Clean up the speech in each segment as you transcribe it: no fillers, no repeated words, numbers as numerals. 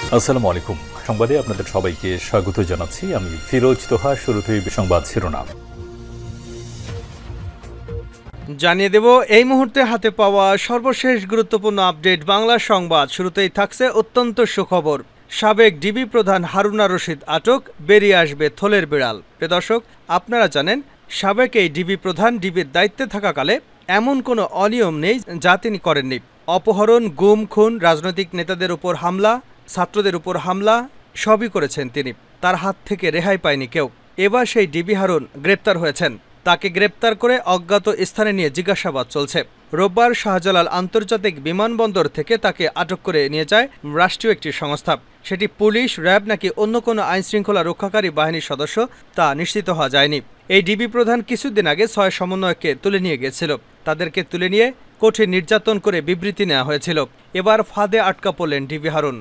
আসসালামু আলাইকুম। সংবাদে আপনাদের সবাইকে স্বাগত জানাচ্ছি। আমি ফিরোজ তোহা। শুরুতেই সংবাদ শিরোনাম জানিয়ে দেব এই মুহূর্তে হাতে পাওয়া সর্বশেষ গুরুত্বপূর্ণ আপডেট বাংলা সংবাদ। শুরুতেই থাকছে অত্যন্ত সুখবর। সাবেক ডিবি প্রধান হারুনা রশিদ আটক, বেরিয়ে আসবে থলের বিড়াল। প্রিয় দর্শক, আপনারা জানেন সাবেক এই ডিবি প্রধান ডিবির দায়িত্বে থাকাকালে এমন কোনো অনিয়ম নেই যা তিনি করেননি। অপহরণ, গুম, খুন, রাজনৈতিক নেতাদের উপর হামলা, ছাত্রদের উপর হামলা সবই করেছেন তিনি। তার হাত থেকে রেহাই পায়নি কেউ। এবার সেই ডিবি হারুন গ্রেপ্তার হয়েছেন। তাকে গ্রেপ্তার করে অজ্ঞাত স্থানে নিয়ে জিজ্ঞাসাবাদ চলছে। রোববার শাহজালাল আন্তর্জাতিক বিমানবন্দর থেকে তাকে আটক করে নিয়ে যায় রাষ্ট্রীয় একটি সংস্থা। সেটি পুলিশ, র্যাব নাকি অন্য কোনো আইনশৃঙ্খলা রক্ষাকারী বাহিনীর সদস্য তা নিশ্চিত হওয়া যায়নি। এই ডিবি প্রধান কিছুদিন আগে 6 সমন্বয়ককে তুলে নিয়ে গিয়েছিল। তাদেরকে তুলে নিয়ে কঠিন নির্যাতন করে বিবৃতি নেওয়া হয়েছিল। এবার ফাঁদে আটকা পড়লেন ডিবি হারুন।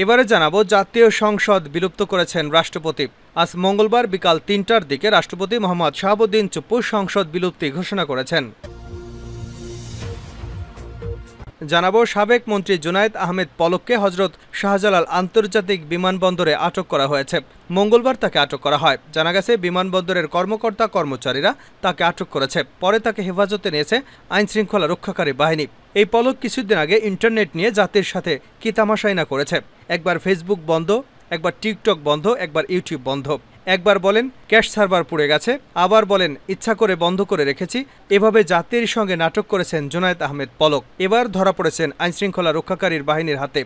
এবারে জানাবো জাতীয় সংসদ বিলুপ্ত করেছেন রাষ্ট্রপতি। আজ মঙ্গলবার বিকাল ৩টার দিকে রাষ্ট্রপতি মোহাম্মদ শাহাবুদ্দিন চুপ্পু সংসদ বিলুপ্তি ঘোষণা করেছেন। জানাবো সাবেক মন্ত্রী জুনায়েদ আহমেদ পলককে হজরত শাহজালাল আন্তর্জাতিক বিমানবন্দরে আটক করা হয়েছে। মঙ্গলবার তাকে আটক করা হয়। জানা গেছে বিমানবন্দরের কর্মকর্তা কর্মচারীরা তাকে আটক করেছে। পরে তাকে হেফাজতে নিয়েছে আইনশৃঙ্খলা রক্ষাকারী বাহিনী। এই পলক কিছুদিন আগে ইন্টারনেট নিয়ে জাতির সাথে কি তামাশাই না করেছে। একবার ফেসবুক বন্ধ, একবার টিকটক বন্ধ, একবার ইউটিউব বন্ধ। একবার বলেন ক্যাশ সার্ভার পুড়ে গেছে, আবার বলেন ইচ্ছা করে বন্ধ করে রেখেছি। এভাবে জাতির সঙ্গে নাটক করেছেন জুনায়েদ আহমেদ পলক। এবার ধরা পড়েছেন আইনশৃঙ্খলা রক্ষাকারীর বাহিনীর হাতে।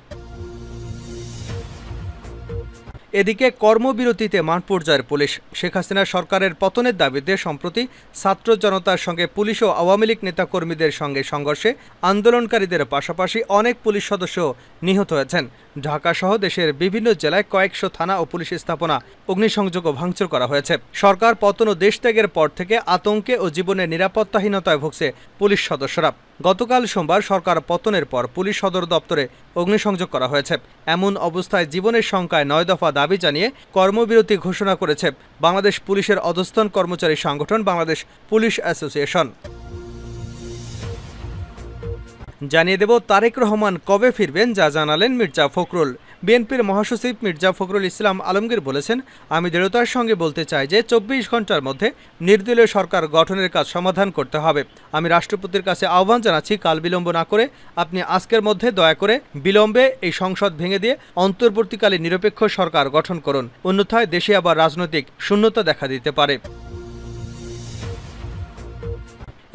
এদিকে কর্মবিরতিতে মাঠ পর্যায়ের পুলিশ। শেখ হাসিনা সরকারের পতনের দাবিতে সম্প্রতি ছাত্র জনতার সঙ্গে পুলিশ ও আওয়ামী লীগ নেতাকর্মীদের সঙ্গে সংঘর্ষে আন্দোলনকারীদের পাশাপাশি অনেক পুলিশ সদস্য নিহত হয়েছেন। ঢাকাসহ দেশের বিভিন্ন জেলায় কয়েকশো থানা ও পুলিশ স্থাপনা অগ্নিসংযোগ ও ভাঙচুর করা হয়েছে। সরকার পতন ও দেশত্যাগের পর থেকে আতঙ্কে ও জীবনের নিরাপত্তাহীনতায় ভুগছে পুলিশ সদস্যরা। গতকাল সোমবার সরকার পতনের পর পুলিশ সদর দপ্তরে অগ্নিসংযোগ করা হয়েছে। এমন অবস্থায় জীবনের শঙ্কায় 9 দফা দাবি জানিয়ে কর্মবিরতি ঘোষণা করেছে বাংলাদেশ পুলিশের অধস্তন কর্মচারী সংগঠন বাংলাদেশ পুলিশ অ্যাসোসিয়েশন। জানিয়ে দেব তারেক রহমান কবে ফিরবেন, যা জানালেন মির্জা ফখরুল। বিএনপির মহাসচিব মির্জা ফখরুল ইসলাম আলমগীর বলেছেন, আমি দৃঢ়তার সঙ্গে বলতে চাই যে 24 ঘন্টার মধ্যে নির্দলীয় সরকার গঠনের কাজ সমাধান করতে হবে। আমি রাষ্ট্রপতির কাছে আহ্বান জানাচ্ছি, কাল বিলম্ব না করে আপনি আজকের মধ্যে দয়া করে বিলম্বে এই সংসদ ভেঙে দিয়ে অন্তর্বর্তীকালীন নিরপেক্ষ সরকার গঠন করুন। অন্যথায় দেশে আবার রাজনৈতিক শূন্যতা দেখা দিতে পারে।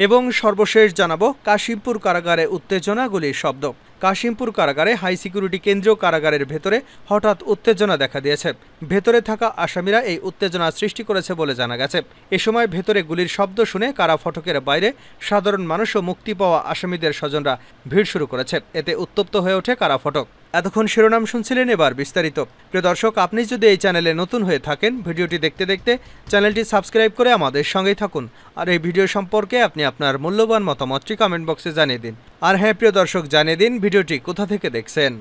এবং সর্বশেষ জানাবো কাশিমপুর কারাগারে উত্তেজনা, গুলির শব্দ। কাশিমপুর কারাগারে হাই সিকিউরিটি কেন্দ্রীয় কারাগারের ভেতরে হঠাৎ উত্তেজনা দেখা দিয়েছে। ভেতরে থাকা আসামিরা এই উত্তেজনা সৃষ্টি করেছে বলে জানা গেছে। এ সময় ভেতরে গুলির শব্দ শুনে কারা ফটকের বাইরে সাধারণ মানুষ ও মুক্তি পাওয়া আসামিদের স্বজনরা ভিড় শুরু করেছে। এতে উত্তপ্ত হয়ে ওঠে কারা ফটক। এতক্ষণ শিরোনাম শুনছিলেন, এবার বিস্তারিত। প্রিয় দর্শক, আপনি যদি এই চ্যানেলে নতুন হয়ে থাকেন, ভিডিওটি দেখতে দেখতে চ্যানেলটি সাবস্ক্রাইব করে আমাদের সঙ্গেই থাকুন। আর এই ভিডিও সম্পর্কে আপনি আপনার মূল্যবান মতামতটি কমেন্ট বক্সে জানিয়ে দিন। আর হ্যাঁ প্রিয় দর্শক, জানিয়ে দিন ভিডিওটি কোথা থেকে দেখছেন।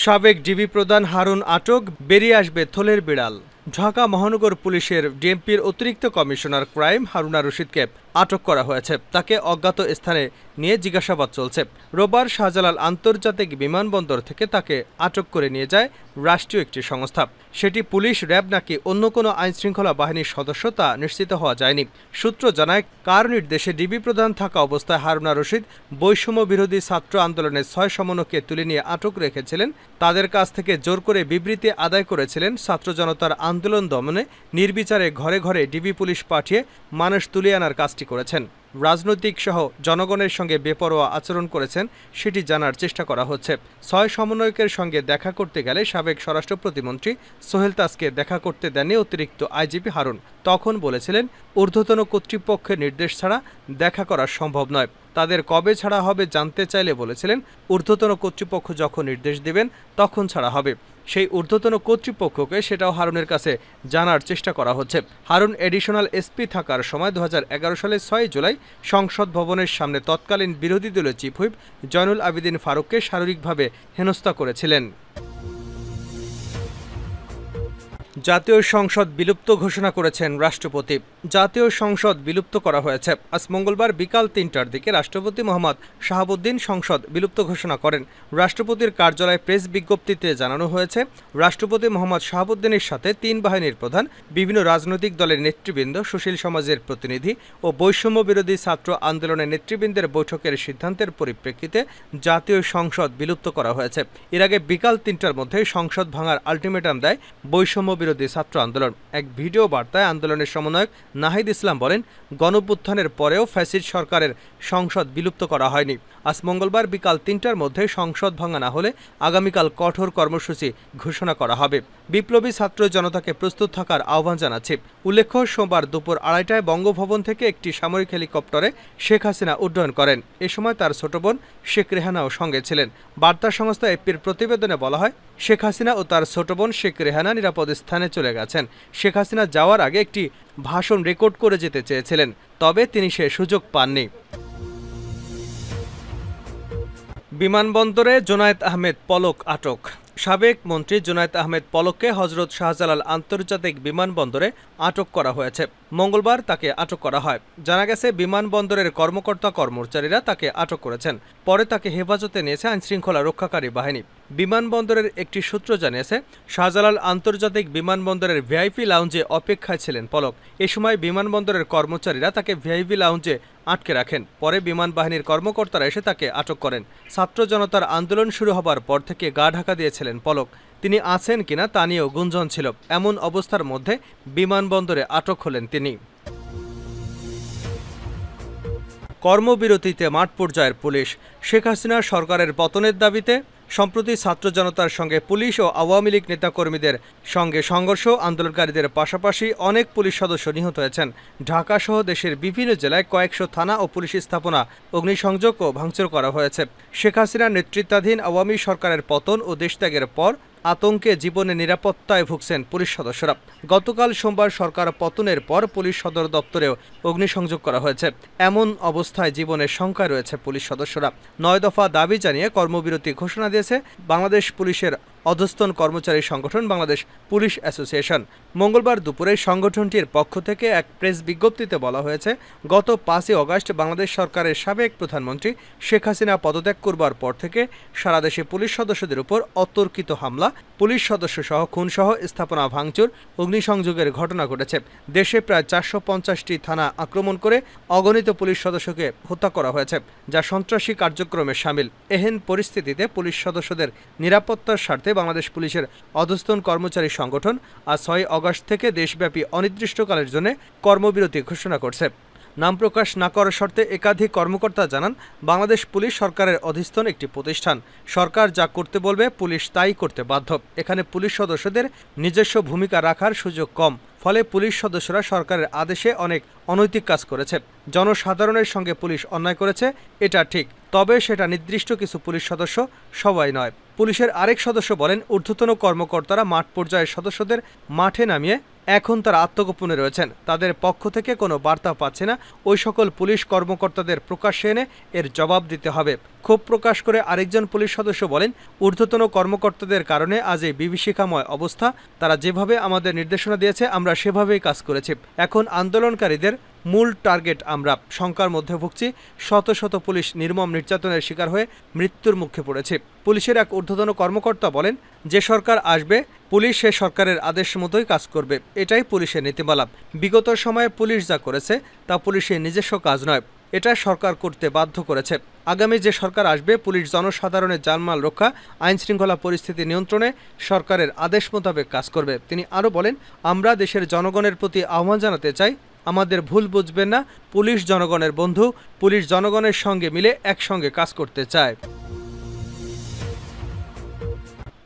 সাবেক ডিবি প্রধান হারুন আটক, বেরিয়ে আসবে থলের বিড়াল। ঢাকা মহানগর পুলিশের ডিএমপির অতিরিক্ত কমিশনার ক্রাইম হারুনা রশিদকে আটক করা হয়েছে। তাকে অজ্ঞাত স্থানে নিয়ে জিজ্ঞাসাবাদ চলছে। রোববার শাহজালাল আন্তর্জাতিক বিমানবন্দর থেকে তাকে আটক করে নিয়ে যায় রাষ্ট্রীয় একটি সংস্থা। সেটি পুলিশ, র্যাব নাকি অন্য কোনো আইনশৃঙ্খলা বাহিনীর সদস্য তা নিশ্চিত হওয়া যায়নি। সূত্র জানায়, কার নির্দেশে ডিবি প্রধান থাকা অবস্থায় হারুনা রশিদ বৈষম্য বিরোধী ছাত্র আন্দোলনের 6 সমন্বয়ককে তুলে নিয়ে আটক রেখেছিলেন। তাদের কাছ থেকে জোর করে বিবৃতি আদায় করেছিলেন। ছাত্র জনতার আন্দোলন দমনে নির্বিচারে ঘরে ঘরে ডিবি পুলিশ পাঠিয়ে মানুষ তুলে আনার কাজটি করেছেন। রাজনৈতিক সহ জনগণের সঙ্গে বেপরোয়া আচরণ করেছেন সেটি জানার চেষ্টা করা হচ্ছে। 6 সমন্বয়কের সঙ্গে দেখা করতে গেলে সাবেক স্বরাষ্ট্র প্রতিমন্ত্রী সোহেল তাজকে দেখা করতে দেননি অতিরিক্ত আইজিপি হারুন। তখন বলেছিলেন, ঊর্ধ্বতন কর্তৃপক্ষের নির্দেশ ছাড়া দেখা করা সম্ভব নয়। তাদের কবে ছাড়া হবে জানতে চাইলে বলেছিলেন, ঊর্ধ্বতন কর্তৃপক্ষ যখন নির্দেশ দেবেন তখন ছাড়া হবে। সেই ঊর্ধ্বতন কর্তৃপক্ষকে সেটাও হারুনের কাছে জানার চেষ্টা করা হচ্ছে। হারুন এডিশনাল এসপি থাকার সময় 2011 সালের 6 জুলাই সংসদ ভবনের সামনে তৎকালীন বিরোধী দলীয় চিফ হুইপ জয়নুল আবেদিন ফারুককে শারীরিকভাবে হেনস্থা করেছিলেন। জাতীয় সংসদ বিলুপ্ত ঘোষণা করেছেন রাষ্ট্রপতি। জাতীয় সংসদ বিলুপ্ত করা হয়েছে। আজ মঙ্গলবার বিকাল ৩টার দিকে রাষ্ট্রপতি মোহাম্মদ শাহাবুদ্দিন সংসদ বিলুপ্ত ঘোষণা করেন। রাষ্ট্রপতির কার্যালয়ে প্রেস বিজ্ঞপ্তিতে জানানো হয়েছে, রাষ্ট্রপতি মোহাম্মদ শাহাবুদ্দিনের সাথে ৩ বাহিনীর প্রধান, বিভিন্ন রাজনৈতিক দলের নেতৃবৃন্দ, সুশীল সমাজের প্রতিনিধি ও বৈষম্য বিরোধী ছাত্র আন্দোলনের নেতৃবৃন্দের বৈঠকের সিদ্ধান্তের পরিপ্রেক্ষিতে জাতীয় সংসদ বিলুপ্ত করা হয়েছে। এর আগে বিকাল ৩টার মধ্যে সংসদ ভাঙার আলটিমেটাম দেয় বৈষম্য বিরোধী ছাত্র আন্দোলন। এক ভিডিও বার্তায় আন্দোলনের সমন্বয়ক নাহিদ ইসলাম বলেন, গণঅভ্যুত্থানের পরেও ফ্যাসিস্ট সরকারের সংসদ বিলুপ্ত করা হয়নি। আজ মঙ্গলবার বিকাল ৩টার মধ্যে সংসদ ভাঙা না হলে আগামীকাল কঠোর কর্মসূচি ঘোষণা করা হবে। বিপ্লবী ছাত্র জনতাকে প্রস্তুত থাকার আহ্বান জানাচ্ছি। উল্লেখ্য, সোমবার দুপুর ২:৩০টায় বঙ্গভবন থেকে একটি সামরিক হেলিকপ্টারে শেখ হাসিনা উড্ডয়ন করেন। এ সময় তার ছোট বোন শেখ রেহানাও সঙ্গে ছিলেন। বার্তা সংস্থা এপির প্রতিবেদনে বলা হয়, শেখ হাসিনা ও তার ছোট বোন শেখ রেহানা নিরাপদ স্থানে চলে গেছেন। শেখ হাসিনা যাওয়ার আগে একটি ভাষণ রেকর্ড করে যেতে চেয়েছিলেন, তবে তিনি সে সুযোগ পাননি। বিমানবন্দরে জোনায়েদ আহমেদ পলক আটক। সাবেক মন্ত্রী জোনায়েদ আহমেদ পলককে হজরত শাহজালাল আন্তর্জাতিক বিমানবন্দরে আটক করা হয়েছে। মঙ্গলবার তাকে আটক করা হয়। জানা গেছে, বিমানবন্দরের কর্মকর্তা কর্মচারীরা তাকে আটক করেছেন। পরে তাকে হেফাজতে নিয়েছে আইনশৃঙ্খলা রক্ষাকারী বাহিনী। বিমানবন্দরের একটি সূত্র জানিয়েছে, শাহজালাল আন্তর্জাতিক বিমানবন্দরের ভিআইপি লাউঞ্জে অপেক্ষায় ছিলেন পলক। এ সময় বিমানবন্দরের কর্মচারীরা তাকে ভিআইপি লাউঞ্জে আটকে রাখেন। পরে বিমান বাহিনীর কর্মকর্তারা এসে তাকে আটক করেন। ছাত্র জনতার আন্দোলন শুরু হবার পর থেকে গা ঢাকা দিয়েছিলেন পলক। তিনি আছেন কিনা তা নিয়েও গুঞ্জন ছিল। এমন অবস্থার মধ্যে বিমানবন্দরে আটক হলেন তিনি। কর্মবিরতিতে মাঠ পর্যায়ের পুলিশ। শেখ হাসিনা সরকারের পতনের দাবিতে সম্প্রতি ছাত্র জনতার সঙ্গে পুলিশ ও আওয়ামী লীগ নেতাকর্মীদের সঙ্গে সংঘর্ষ, আন্দোলনকারীদের পাশাপাশি অনেক পুলিশ সদস্য নিহত হয়েছেন। ঢাকাসহ দেশের বিভিন্ন জেলায় কয়েকশো থানা ও পুলিশ স্থাপনা অগ্নিসংযোগ ও ভাঙচুর করা হয়েছে। শেখ হাসিনার নেতৃত্বাধীন আওয়ামী সরকারের পতন ও দেশত্যাগের পর আতঙ্কে জীবনে নিরাপত্তায় ভুগছেন পুলিশ সদস্যরা। গতকাল সোমবার সরকার পতনের পর পুলিশ সদর দপ্তরেও অগ্নিসংযোগ করা হয়েছে। এমন অবস্থায় জীবনের শঙ্কায় রয়েছে পুলিশ সদস্যরা। ৯ দফা দাবি জানিয়ে কর্মবিরতি ঘোষণা দিয়েছে বাংলাদেশ পুলিশের অধস্তন কর্মচারী সংগঠন বাংলাদেশ পুলিশ অ্যাসোসিয়েশন। মঙ্গলবার দুপুরে সংগঠনটির পক্ষ থেকে এক প্রেস বিজ্ঞপ্তিতে বলা হয়েছে, গত ৫ই আগস্ট বাংলাদেশ সরকারের সাবেক প্রধানমন্ত্রী শেখ হাসিনা পদত্যাগ করবার পর থেকে সারা দেশে পুলিশ সদস্যদের উপর অতর্কিত হামলা, পুলিশ সদস্য সহ খুনসহ স্থাপনা ভাঙচুর, অগ্নিসংযোগের ঘটনা ঘটেছে। দেশে প্রায় ৪৫০টি থানা আক্রমণ করে অগণিত পুলিশ সদস্যকে হত্যা করা হয়েছে, যা সন্ত্রাসী কার্যক্রমে শামিল। এহেন পরিস্থিতিতে পুলিশ সদস্যদের নিরাপত্তার স্বার্থে বাংলাদেশ পুলিশের অধস্তন কর্মচারী সংগঠন আজ ৬ আগস্ট থেকে দেশব্যাপী অনির্দিষ্টকালের জন্য কর্মবিরতি ঘোষণা করছে। নাম প্রকাশ না করার শর্তে একাধিক কর্মকর্তা জানান, বাংলাদেশ পুলিশ সরকারের অধীনস্থ একটি প্রতিষ্ঠান। সরকার যা করতে বলবে পুলিশ তাই করতে বাধ্য। এখানে পুলিশ সদস্যদের নিজস্ব ভূমিকা রাখার সুযোগ কম। ফলে পুলিশ সদস্যরা সরকারের আদেশে অনেক অনৈতিক কাজ করেছে। জনসাধারণের সঙ্গে পুলিশ অন্যায় করেছে, এটা ঠিক, তবে সেটা নির্দিষ্ট কিছু পুলিশ সদস্য, সবাই নয়। পুলিশের আরেক সদস্য বলেন, ঊর্ধ্বতন কর্মকর্তারা মাঠ পর্যায়ের সদস্যদের মাঠে নামিয়ে এখন তারা আত্মগোপনে রয়েছেন। তাদের পক্ষ থেকে কোনো বার্তা পাচ্ছে না। ওই সকল পুলিশ কর্মকর্তাদের প্রকাশ্যে এনে এর জবাব দিতে হবে। ক্ষোভ প্রকাশ করে আরেকজন পুলিশ সদস্য বলেন, ঊর্ধ্বতন কর্মকর্তাদের কারণে আজ এই বিভীষিকাময় অবস্থা। তারা যেভাবে আমাদের নির্দেশনা দিয়েছে আমরা সেভাবেই কাজ করেছি। এখন আন্দোলনকারীদের মূল টার্গেট আমরা। শঙ্কার মধ্যে ভুগছি। শত শত পুলিশ নির্মম নির্যাতনের শিকার হয়ে মৃত্যুর মুখে পড়েছে। পুলিশের এক ঊর্ধ্বতন কর্মকর্তা বলেন, যে সরকার আসবে পুলিশ সে সরকারের আদেশ মতোই কাজ করবে, এটাই পুলিশের নীতিমালা। বিগত সময়ে পুলিশ যা করেছে তা পুলিশের নিজস্ব কাজ নয়, এটা সরকার করতে বাধ্য করেছে। আগামী যে সরকার আসবে পুলিশ জনসাধারণের জানমাল রক্ষা, আইনশৃঙ্খলা পরিস্থিতি নিয়ন্ত্রণে সরকারের আদেশ মোতাবেক কাজ করবে। তিনি আরও বলেন, আমরা দেশের জনগণের প্রতি আহ্বান জানাতে চাই, আমাদের ভুল বুঝবেন না। পুলিশ জনগণের বন্ধু, পুলিশ জনগণের সঙ্গে মিলে একসঙ্গে কাজ করতে চায়।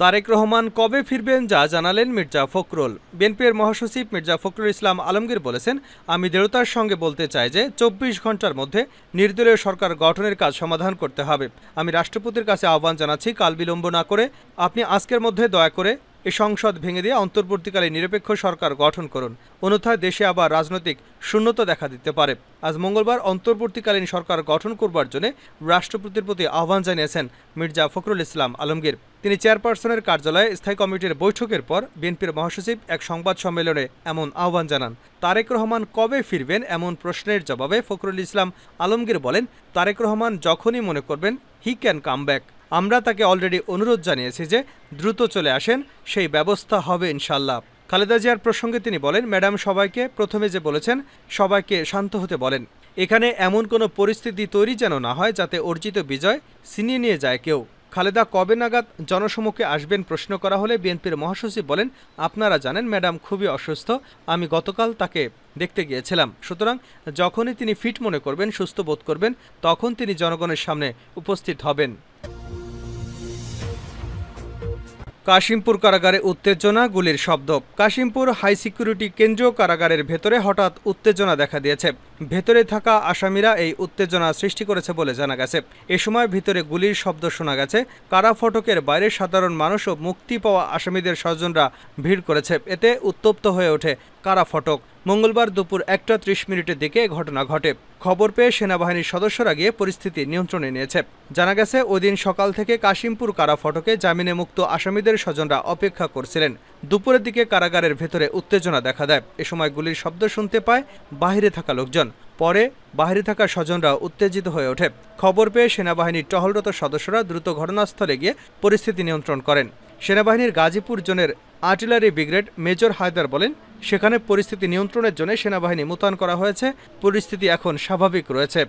তারেক রহমান কবে ফিরবেন যা জানালেন মির্জা ফখরুল। বিএনপির মহাসচিব মির্জা ফখরুল ইসলাম আলমগীর বলেছেন, আমি দৃঢ়তার সঙ্গে বলতে চাই যে ২৪ ঘন্টার মধ্যে নির্দলীয় সরকার গঠনের কাজ সমাধান করতে হবে। আমি রাষ্ট্রপতির কাছে আহ্বান জানাচ্ছি, কাল বিলম্ব না করে আপনি আজকের মধ্যে দয়া করে এই সংসদ ভেঙে দিয়ে অন্তর্বর্তীকালীন নিরপেক্ষ সরকার গঠন করুন, অন্যথায় দেশে আবার রাজনৈতিক শূন্যতা দেখা দিতে পারে। আজ মঙ্গলবার অন্তর্বর্তীকালীন সরকার গঠন করবার জন্য রাষ্ট্রপতির প্রতি আহ্বান জানিয়েছেন মির্জা ফখরুল ইসলাম আলমগীর। তিনি চেয়ারপারসনের কার্যালয়ে স্থায়ী কমিটির বৈঠকের পর বিএনপির মহাসচিব এক সংবাদ সম্মেলনে এমন আহ্বান জানান। তারেক রহমান কবে ফিরবেন এমন প্রশ্নের জবাবে ফখরুল ইসলাম আলমগীর বলেন, তারেক রহমান যখনই মনে করবেন হি ক্যান কাম ব্যাক। আমরা তাকে অলরেডি অনুরোধ জানিয়েছি যে দ্রুত চলে আসেন, সেই ব্যবস্থা হবে ইনশাল্লাহ। খালেদা জিয়ার প্রসঙ্গে তিনি বলেন, ম্যাডাম সবাইকে প্রথমে যে বলেছেন সবাইকে শান্ত হতে বলেন। এখানে এমন কোনো পরিস্থিতি তৈরি যেন না হয় যাতে অর্জিত বিজয় ছিনিয়ে নিয়ে যায় কেউ। খালেদা কবে নাগাদ জনসমক্ষে আসবেন প্রশ্ন করা হলে বিএনপির মহাসচিব বলেন, আপনারা জানেন ম্যাডাম খুবই অসুস্থ, আমি গতকাল তাকে দেখতে গিয়েছিলাম। সুতরাং যখনই তিনি ফিট মনে করবেন, সুস্থ বোধ করবেন, তখন তিনি জনগণের সামনে উপস্থিত হবেন। কাশিমপুর কারাগারে উত্তেজনা, গুলির শব্দ। কাশিমপুর হাই সিকিউরিটি কেন্দ্রীয় কারাগারের ভেতরে হঠাৎ উত্তেজনা দেখা দিয়েছে। ভেতরে থাকা আসামিরা এই উত্তেজনা সৃষ্টি করেছে বলে জানা গেছে। এ সময় ভিতরে গুলির শব্দ শোনা গেছে। কারা ফটকের বাইরে সাধারণ মানুষ ও মুক্তি পাওয়া আসামিদের স্বজনরা ভিড় করেছে। এতে উত্তপ্ত হয়ে ওঠে কারা ফটক। মঙ্গলবার দুপুর 1:30 দিকে ঘটনা ঘটে। খবর পেয়ে সেনাবাহিনীর সদস্যরা গিয়ে পরিস্থিতি নিয়ন্ত্রণে নিয়েছে। জানা গেছে, ওই দিন সকাল থেকে কাশিমপুর কারা ফটকে জামিনে মুক্ত আসামিদের স্বজনরা অপেক্ষা করছিলেন। দুপুরের দিকে কারাগারের ভেতরে উত্তেজনা দেখা দেয়। এ সময় গুলির শব্দ শুনতে পায় বাহিরে থাকা লোকজন। পরে বাহিরে থাকা স্বজনরা উত্তেজিত হয়ে ওঠে। খবর পেয়ে সেনাবাহিনীর টহলরত সদস্যরা দ্রুত ঘটনাস্থলে গিয়ে পরিস্থিতি নিয়ন্ত্রণ করেন। সেনাবাহিনীর গাজীপুর জোনের আর্টিলারি ব্রিগেড মেজর হায়দার বলেন, সেখানে পরিস্থিতি নিয়ন্ত্রণের জন্য সেনাবাহিনী মোতায়েন করা হয়েছে। পরিস্থিতি এখন স্বাভাবিক রয়েছে।